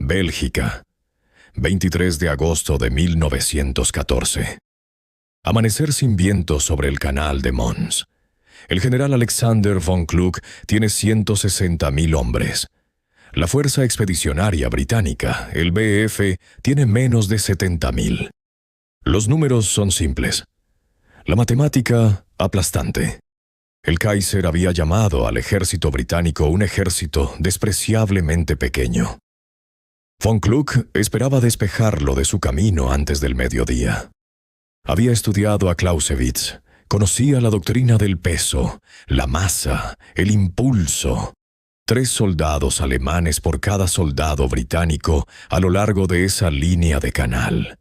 Bélgica, 23 de agosto de 1914. Amanecer sin viento sobre el canal de Mons. El general Alexander von Kluck tiene 160.000 hombres. La Fuerza Expedicionaria Británica, el BF, tiene menos de 70.000. Los números son simples. La matemática, aplastante. El Kaiser había llamado al ejército británico un ejército despreciablemente pequeño. Von Kluck esperaba despejarlo de su camino antes del mediodía. Había estudiado a Clausewitz, conocía la doctrina del peso, la masa, el impulso. 3 soldados alemanes por cada soldado británico a lo largo de esa línea de canal.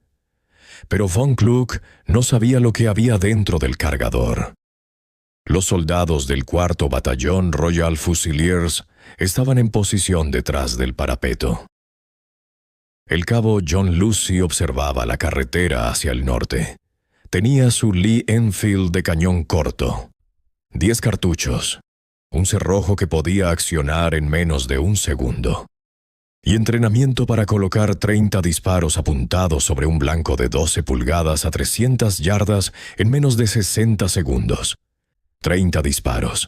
Pero von Kluck no sabía lo que había dentro del cargador. Los soldados del 4º Batallón Royal Fusiliers estaban en posición detrás del parapeto. El cabo John Lucy observaba la carretera hacia el norte. Tenía su Lee Enfield de cañón corto, 10 cartuchos, un cerrojo que podía accionar en menos de un segundo, y entrenamiento para colocar 30 disparos apuntados sobre un blanco de 12 pulgadas a 300 yardas en menos de 60 segundos. 30 disparos.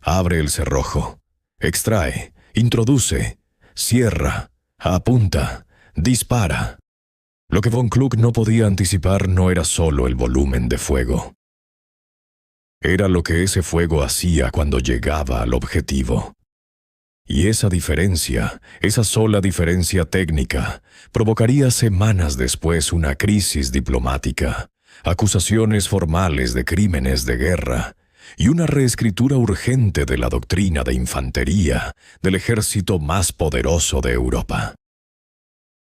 Abre el cerrojo, extrae, introduce, cierra, apunta, dispara. Lo que von Kluck no podía anticipar no era solo el volumen de fuego. Era lo que ese fuego hacía cuando llegaba al objetivo. Y esa diferencia, esa sola diferencia técnica, provocaría semanas después una crisis diplomática, acusaciones formales de crímenes de guerra y una reescritura urgente de la doctrina de infantería del ejército más poderoso de Europa.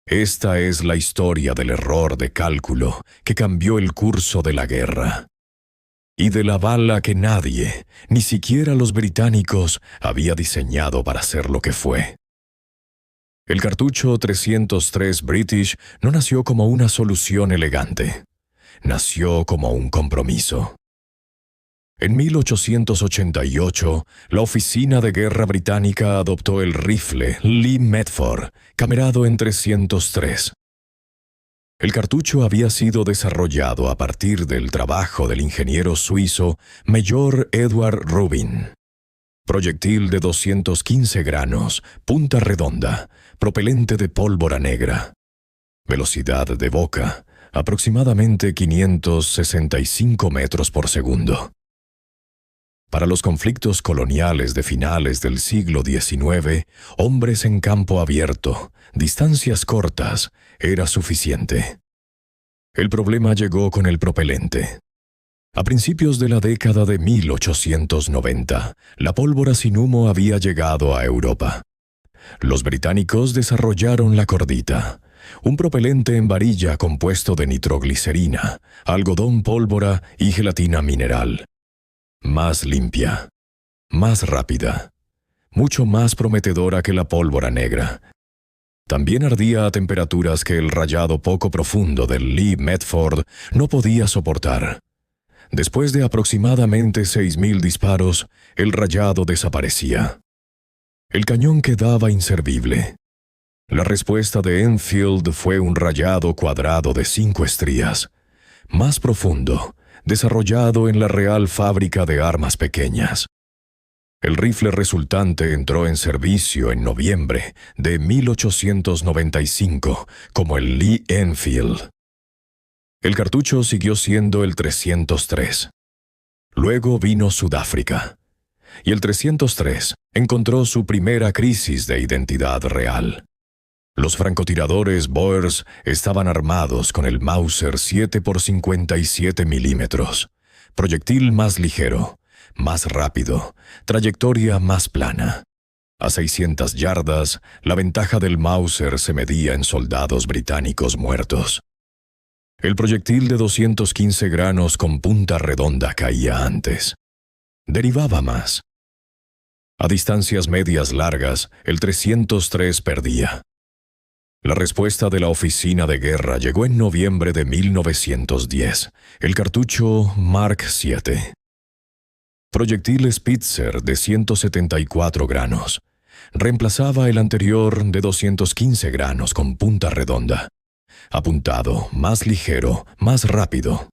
Esta es la historia del error de cálculo que cambió el curso de la guerra. Y de la bala que nadie, ni siquiera los británicos, había diseñado para ser lo que fue. El cartucho 303 British no nació como una solución elegante. Nació como un compromiso. En 1888, la Oficina de Guerra Británica adoptó el rifle Lee Metford, camerado en 303. El cartucho había sido desarrollado a partir del trabajo del ingeniero suizo Major Edward Rubin. Proyectil de 215 granos, punta redonda, propelente de pólvora negra. Velocidad de boca, aproximadamente 565 metros por segundo. Para los conflictos coloniales de finales del siglo XIX, hombres en campo abierto, distancias cortas, era suficiente. El problema llegó con el propelente. A principios de la década de 1890, la pólvora sin humo había llegado a Europa. Los británicos desarrollaron la cordita, un propelente en varilla compuesto de nitroglicerina, algodón pólvora y gelatina mineral. Más limpia, más rápida, mucho más prometedora que la pólvora negra. También ardía a temperaturas que el rayado poco profundo del Lee Metford no podía soportar. Después de aproximadamente 6.000 disparos, el rayado desaparecía. El cañón quedaba inservible. La respuesta de Enfield fue un rayado cuadrado de 5 estrías, más profundo, desarrollado en la Real Fábrica de Armas Pequeñas. El rifle resultante entró en servicio en noviembre de 1895 como el Lee Enfield. El cartucho siguió siendo el 303. Luego vino Sudáfrica, y el 303 encontró su primera crisis de identidad real. Los francotiradores Boers estaban armados con el Mauser 7x57 milímetros, proyectil más ligero, más rápido, trayectoria más plana. A 600 yardas, la ventaja del Mauser se medía en soldados británicos muertos. El proyectil de 215 granos con punta redonda caía antes. Derivaba más. A distancias medias largas, el 303 perdía. La respuesta de la Oficina de Guerra llegó en noviembre de 1910, el cartucho Mark VII. Proyectil Spitzer de 174 granos, reemplazaba el anterior de 215 granos con punta redonda. Apuntado, más ligero, más rápido.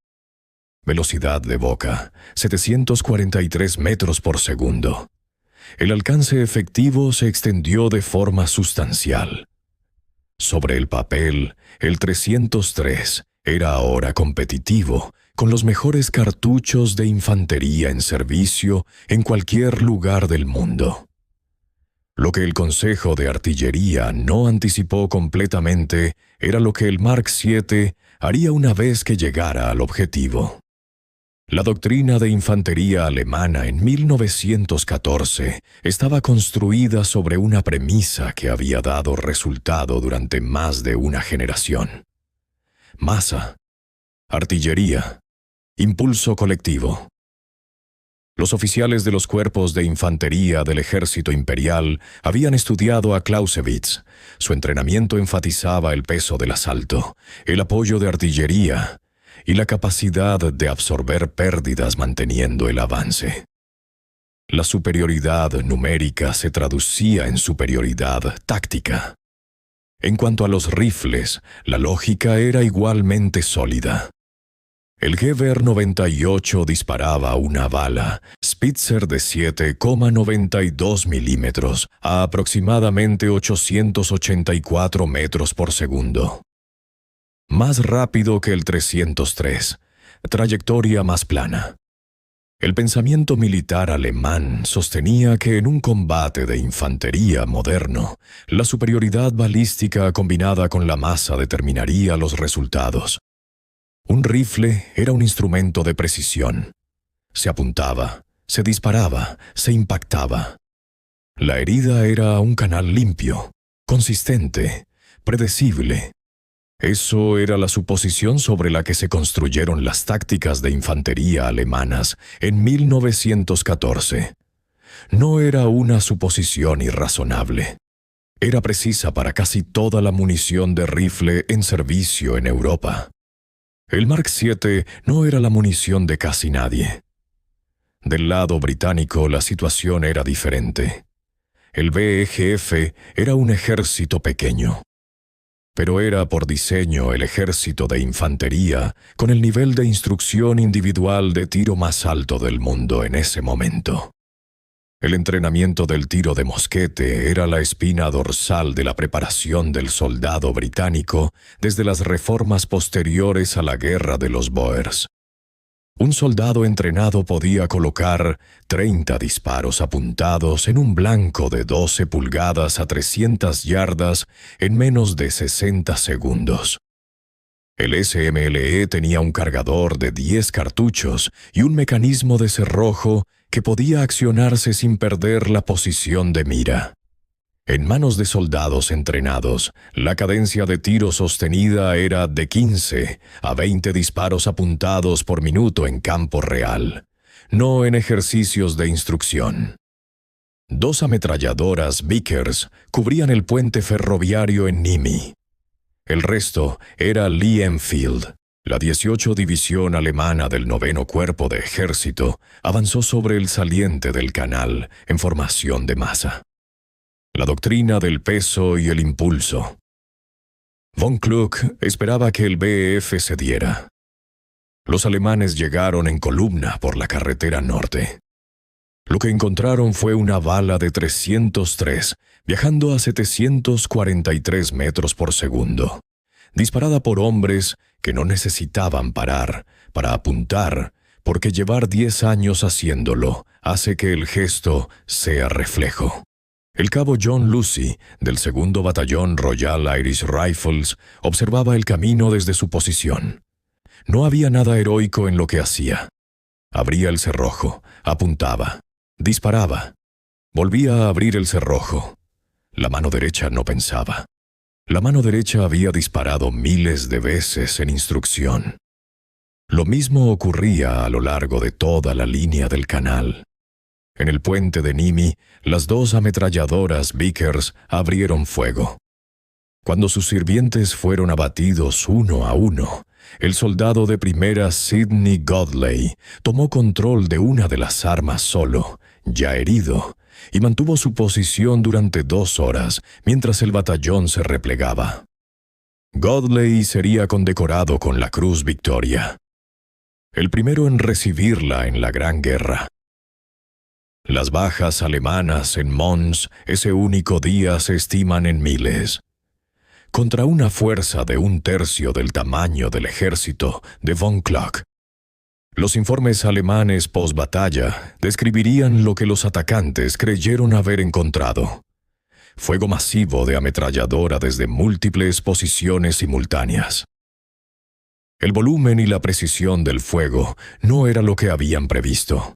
Velocidad de boca, 743 metros por segundo. El alcance efectivo se extendió de forma sustancial. Sobre el papel, el 303 era ahora competitivo, con los mejores cartuchos de infantería en servicio en cualquier lugar del mundo. Lo que el Consejo de Artillería no anticipó completamente era lo que el Mark VII haría una vez que llegara al objetivo. La doctrina de infantería alemana en 1914 estaba construida sobre una premisa que había dado resultado durante más de una generación. Masa, artillería, impulso colectivo. Los oficiales de los cuerpos de infantería del ejército imperial habían estudiado a Clausewitz. Su entrenamiento enfatizaba el peso del asalto, el apoyo de artillería y la capacidad de absorber pérdidas manteniendo el avance. La superioridad numérica se traducía en superioridad táctica. En cuanto a los rifles, la lógica era igualmente sólida. El Gewehr 98 disparaba una bala Spitzer de 7,92 milímetros a aproximadamente 884 metros por segundo. Más rápido que el 303, trayectoria más plana. El pensamiento militar alemán sostenía que en un combate de infantería moderno, la superioridad balística combinada con la masa determinaría los resultados. Un rifle era un instrumento de precisión. Se apuntaba, se disparaba, se impactaba. La herida era un canal limpio, consistente, predecible. Eso era la suposición sobre la que se construyeron las tácticas de infantería alemanas en 1914. No era una suposición irrazonable. Era precisa para casi toda la munición de rifle en servicio en Europa. El Mark VII no era la munición de casi nadie. Del lado británico la situación era diferente. El BEGF era un ejército pequeño. Pero era por diseño el ejército de infantería con el nivel de instrucción individual de tiro más alto del mundo en ese momento. El entrenamiento del tiro de mosquete era la espina dorsal de la preparación del soldado británico desde las reformas posteriores a la guerra de los Boers. Un soldado entrenado podía colocar 30 disparos apuntados en un blanco de 12 pulgadas a 300 yardas en menos de 60 segundos. El SMLE tenía un cargador de 10 cartuchos y un mecanismo de cerrojo que podía accionarse sin perder la posición de mira. En manos de soldados entrenados, la cadencia de tiro sostenida era de 15 a 20 disparos apuntados por minuto en campo real, no en ejercicios de instrucción. 2 ametralladoras Vickers cubrían el puente ferroviario en Nîmes. El resto era Lee Enfield. La 18 División Alemana del 9º Cuerpo de Ejército avanzó sobre el saliente del canal en formación de masa. La doctrina del peso y el impulso. Von Kluck esperaba que el BEF cediera. Los alemanes llegaron en columna por la carretera norte. Lo que encontraron fue una bala de 303, viajando a 743 metros por segundo, disparada por hombres que no necesitaban parar para apuntar, porque llevar 10 años haciéndolo hace que el gesto sea reflejo. El cabo John Lucy, del 2º Batallón Royal Irish Rifles, observaba el camino desde su posición. No había nada heroico en lo que hacía. Abría el cerrojo, apuntaba, disparaba. Volvía a abrir el cerrojo. La mano derecha no pensaba. La mano derecha había disparado miles de veces en instrucción. Lo mismo ocurría a lo largo de toda la línea del canal. En el puente de Nîmes, las 2 ametralladoras Vickers abrieron fuego. Cuando sus sirvientes fueron abatidos uno a uno, el soldado de primera Sidney Godley tomó control de una de las armas solo, ya herido, y mantuvo su posición durante 2 horas mientras el batallón se replegaba. Godley sería condecorado con la Cruz Victoria, el primero en recibirla en la Gran Guerra. Las bajas alemanas en Mons ese único día se estiman en miles. Contra una fuerza de 1/3 del tamaño del ejército de von Kluck. Los informes alemanes post-batalla describirían lo que los atacantes creyeron haber encontrado: fuego masivo de ametralladora desde múltiples posiciones simultáneas. El volumen y la precisión del fuego no era lo que habían previsto.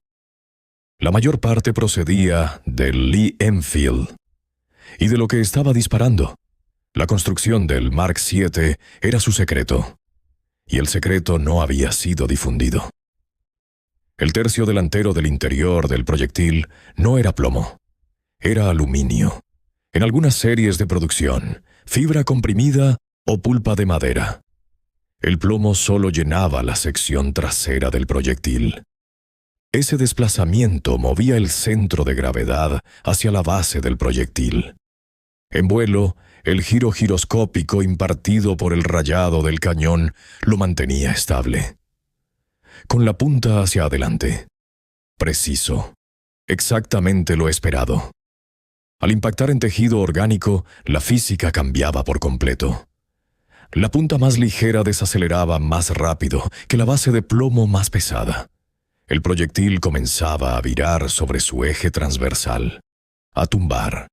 La mayor parte procedía del Lee Enfield y de lo que estaba disparando. La construcción del Mark VII era su secreto, y el secreto no había sido difundido. El tercio delantero del interior del proyectil no era plomo, era aluminio. En algunas series de producción, fibra comprimida o pulpa de madera. El plomo solo llenaba la sección trasera del proyectil. Ese desplazamiento movía el centro de gravedad hacia la base del proyectil. En vuelo, el giro giroscópico impartido por el rayado del cañón lo mantenía estable. Con la punta hacia adelante. Preciso. Exactamente lo esperado. Al impactar en tejido orgánico, la física cambiaba por completo. La punta más ligera desaceleraba más rápido que la base de plomo más pesada. El proyectil comenzaba a virar sobre su eje transversal, a tumbar.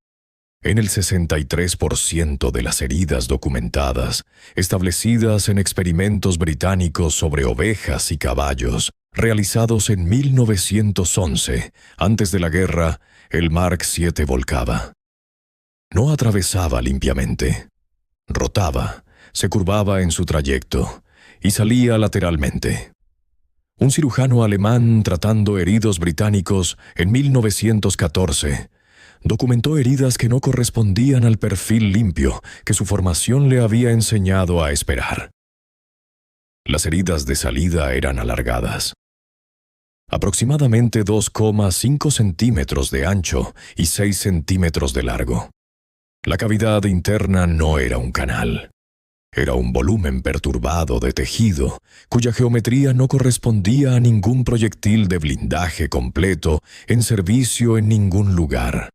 En el 63% de las heridas documentadas, establecidas en experimentos británicos sobre ovejas y caballos, realizados en 1911, antes de la guerra, el Mark VII volcaba. No atravesaba limpiamente. Rotaba, se curvaba en su trayecto y salía lateralmente. Un cirujano alemán tratando heridos británicos en 1914 documentó heridas que no correspondían al perfil limpio que su formación le había enseñado a esperar. Las heridas de salida eran alargadas. Aproximadamente 2,5 centímetros de ancho y 6 centímetros de largo. La cavidad interna no era un canal. Era un volumen perturbado de tejido, cuya geometría no correspondía a ningún proyectil de blindaje completo en servicio en ningún lugar.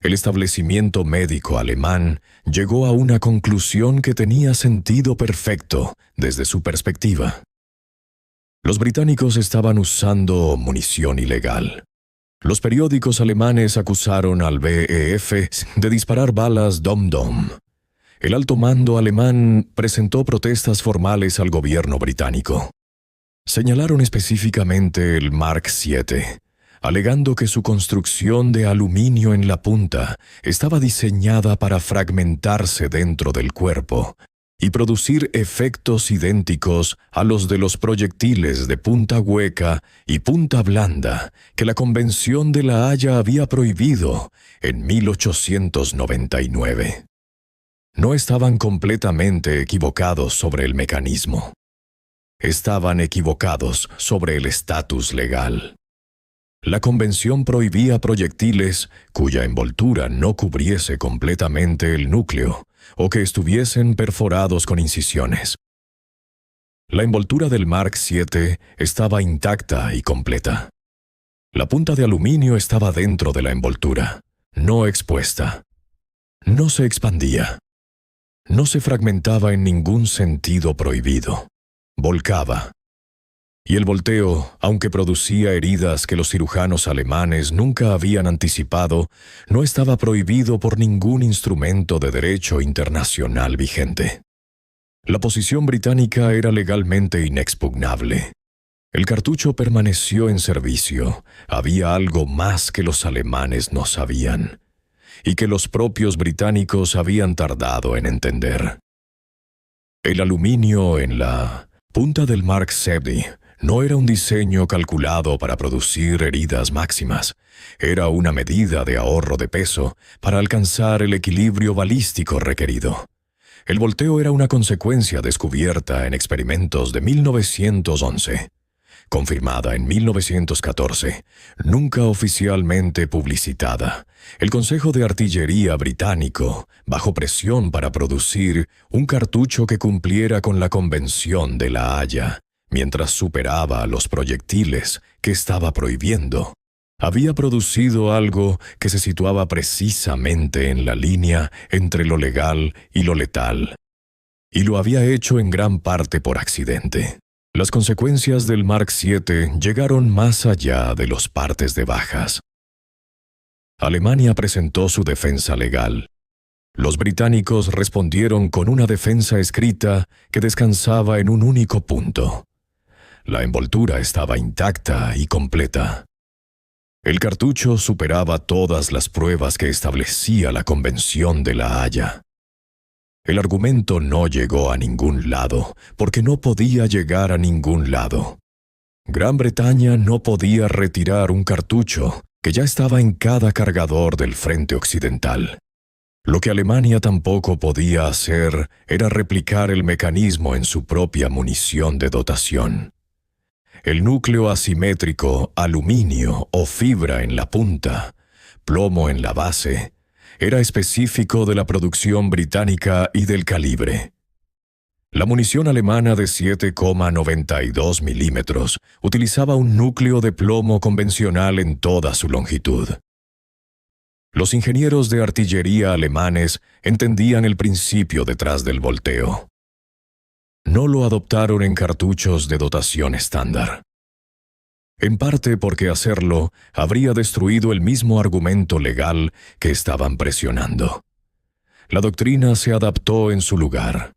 El establecimiento médico alemán llegó a una conclusión que tenía sentido perfecto desde su perspectiva. Los británicos estaban usando munición ilegal. Los periódicos alemanes acusaron al BEF de disparar balas Dom-Dom. El alto mando alemán presentó protestas formales al gobierno británico. Señalaron específicamente el Mark VII, alegando que su construcción de aluminio en la punta estaba diseñada para fragmentarse dentro del cuerpo y producir efectos idénticos a los de los proyectiles de punta hueca y punta blanda que la Convención de La Haya había prohibido en 1899. No estaban completamente equivocados sobre el mecanismo. Estaban equivocados sobre el estatus legal. La convención prohibía proyectiles cuya envoltura no cubriese completamente el núcleo o que estuviesen perforados con incisiones. La envoltura del Mark VII estaba intacta y completa. La punta de aluminio estaba dentro de la envoltura, no expuesta. No se expandía. No se fragmentaba en ningún sentido prohibido. Volcaba. Y el volteo, aunque producía heridas que los cirujanos alemanes nunca habían anticipado, no estaba prohibido por ningún instrumento de derecho internacional vigente. La posición británica era legalmente inexpugnable. El cartucho permaneció en servicio. Había algo más que los alemanes no sabían, y que los propios británicos habían tardado en entender. El aluminio en la punta del Mark VII no era un diseño calculado para producir heridas máximas. Era una medida de ahorro de peso para alcanzar el equilibrio balístico requerido. El volteo era una consecuencia descubierta en experimentos de 1911, confirmada en 1914, nunca oficialmente publicitada, el Consejo de Artillería británico, bajo presión para producir un cartucho que cumpliera con la Convención de La Haya, mientras superaba a los proyectiles que estaba prohibiendo, había producido algo que se situaba precisamente en la línea entre lo legal y lo letal. Y lo había hecho en gran parte por accidente. Las consecuencias del Mark VII llegaron más allá de los partes de bajas. Alemania presentó su defensa legal. Los británicos respondieron con una defensa escrita que descansaba en un único punto. La envoltura estaba intacta y completa. El cartucho superaba todas las pruebas que establecía la Convención de La Haya. El argumento no llegó a ningún lado, porque no podía llegar a ningún lado. Gran Bretaña no podía retirar un cartucho que ya estaba en cada cargador del frente occidental. Lo que Alemania tampoco podía hacer era replicar el mecanismo en su propia munición de dotación. El núcleo asimétrico, aluminio o fibra en la punta, plomo en la base, era específico de la producción británica y del calibre. La munición alemana de 7,92 milímetros utilizaba un núcleo de plomo convencional en toda su longitud. Los ingenieros de artillería alemanes entendían el principio detrás del volteo. No lo adoptaron en cartuchos de dotación estándar. En parte porque hacerlo habría destruido el mismo argumento legal que estaban presionando. La doctrina se adaptó en su lugar.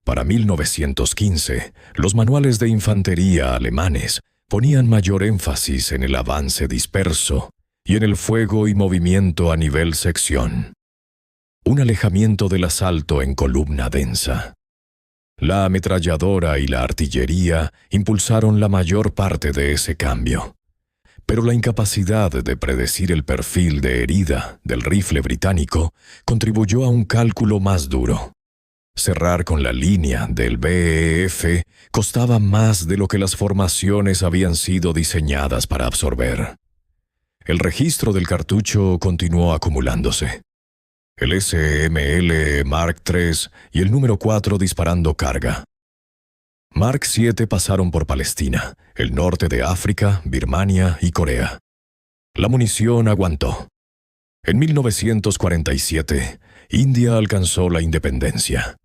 Para 1915, los manuales de infantería alemanes ponían mayor énfasis en el avance disperso y en el fuego y movimiento a nivel sección. Un alejamiento del asalto en columna densa. La ametralladora y la artillería impulsaron la mayor parte de ese cambio. Pero la incapacidad de predecir el perfil de herida del rifle británico contribuyó a un cálculo más duro. Cerrar con la línea del BEF costaba más de lo que las formaciones habían sido diseñadas para absorber. El registro del cartucho continuó acumulándose. El SML Mark III y el número 4 disparando carga. Mark VII pasaron por Palestina, el norte de África, Birmania y Corea. La munición aguantó. En 1947, India alcanzó la independencia.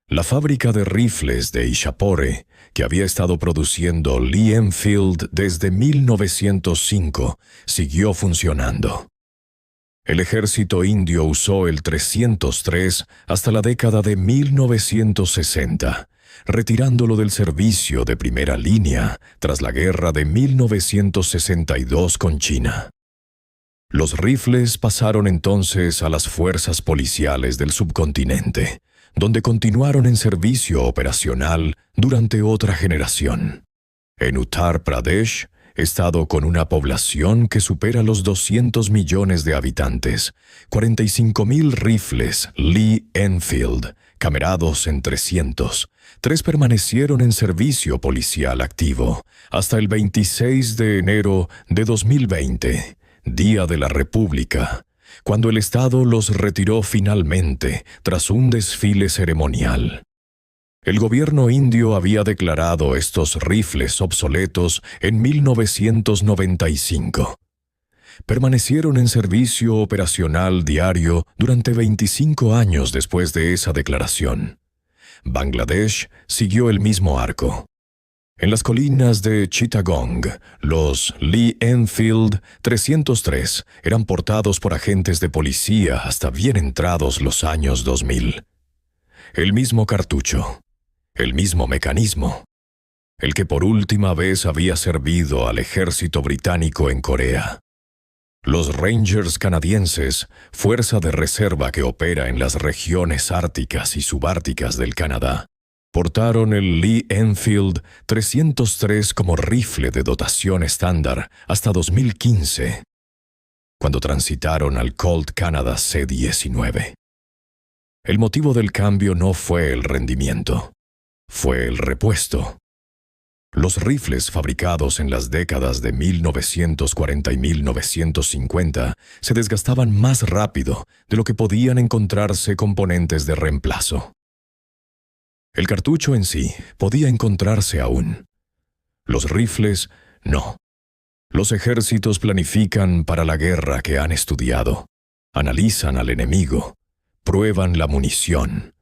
La fábrica de rifles de Ishapore, que había estado produciendo Lee Enfield desde 1905, siguió funcionando. El ejército indio usó el 303 hasta la década de 1960, retirándolo del servicio de primera línea tras la guerra de 1962 con China. Los rifles pasaron entonces a las fuerzas policiales del subcontinente, donde continuaron en servicio operacional durante otra generación. En Uttar Pradesh, estado con una población que supera los 200 millones de habitantes, 45,000 rifles Lee Enfield, camerados en 300, 3 permanecieron en servicio policial activo hasta el 26 de enero de 2020, Día de la República, cuando el Estado los retiró finalmente tras un desfile ceremonial. El gobierno indio había declarado estos rifles obsoletos en 1995. Permanecieron en servicio operacional diario durante 25 años después de esa declaración. Bangladesh siguió el mismo arco. En las colinas de Chittagong, los Lee Enfield 303 eran portados por agentes de policía hasta bien entrados los años 2000. El mismo cartucho. El mismo mecanismo, el que por última vez había servido al ejército británico en Corea. Los Rangers canadienses, fuerza de reserva que opera en las regiones árticas y subárticas del Canadá, portaron el Lee Enfield 303 como rifle de dotación estándar hasta 2015, cuando transitaron al Colt Canada C-19. El motivo del cambio no fue el rendimiento. Fue el repuesto. Los rifles fabricados en las décadas de 1940 y 1950 se desgastaban más rápido de lo que podían encontrarse componentes de reemplazo. El cartucho en sí podía encontrarse aún. Los rifles, no. Los ejércitos planifican para la guerra que han estudiado, analizan al enemigo, prueban la munición,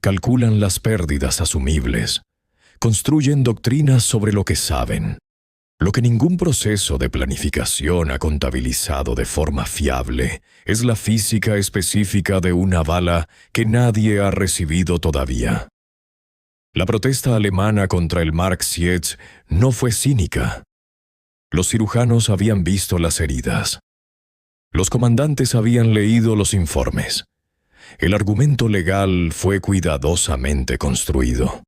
calculan las pérdidas asumibles, construyen doctrinas sobre lo que saben, lo que ningún proceso de planificación ha contabilizado de forma fiable es la física específica de una bala que nadie ha recibido todavía. La protesta alemana contra el Mark VII no fue cínica. Los cirujanos habían visto las heridas. Los comandantes habían leído los informes. El argumento legal fue cuidadosamente construido.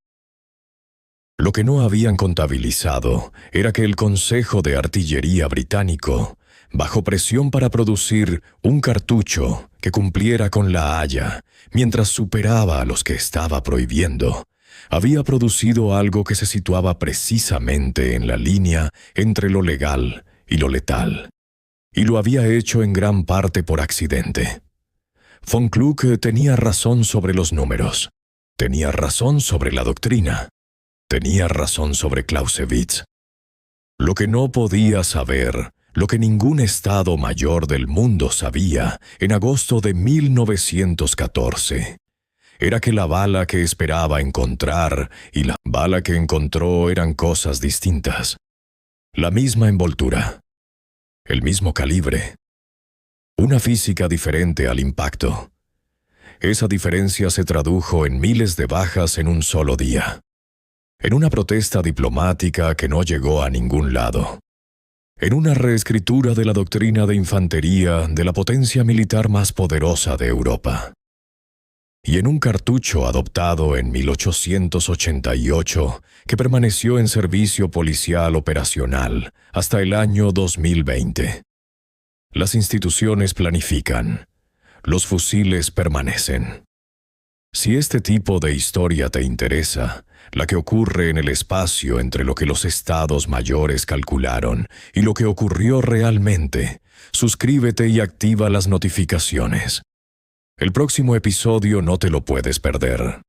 Lo que no habían contabilizado era que el Consejo de Artillería británico, bajo presión para producir un cartucho que cumpliera con la Haya, mientras superaba a los que estaba prohibiendo, había producido algo que se situaba precisamente en la línea entre lo legal y lo letal, y lo había hecho en gran parte por accidente. Von Kluck tenía razón sobre los números, tenía razón sobre la doctrina, tenía razón sobre Clausewitz. Lo que no podía saber, lo que ningún Estado Mayor del mundo sabía en agosto de 1914, era que la bala que esperaba encontrar y la bala que encontró eran cosas distintas. La misma envoltura, el mismo calibre, una física diferente al impacto. Esa diferencia se tradujo en miles de bajas en un solo día, en una protesta diplomática que no llegó a ningún lado, en una reescritura de la doctrina de infantería de la potencia militar más poderosa de Europa, y en un cartucho adoptado en 1888 que permaneció en servicio policial operacional hasta el año 2020. Las instituciones planifican, los fusiles permanecen. Si este tipo de historia te interesa, la que ocurre en el espacio entre lo que los estados mayores calcularon y lo que ocurrió realmente, suscríbete y activa las notificaciones. El próximo episodio no te lo puedes perder.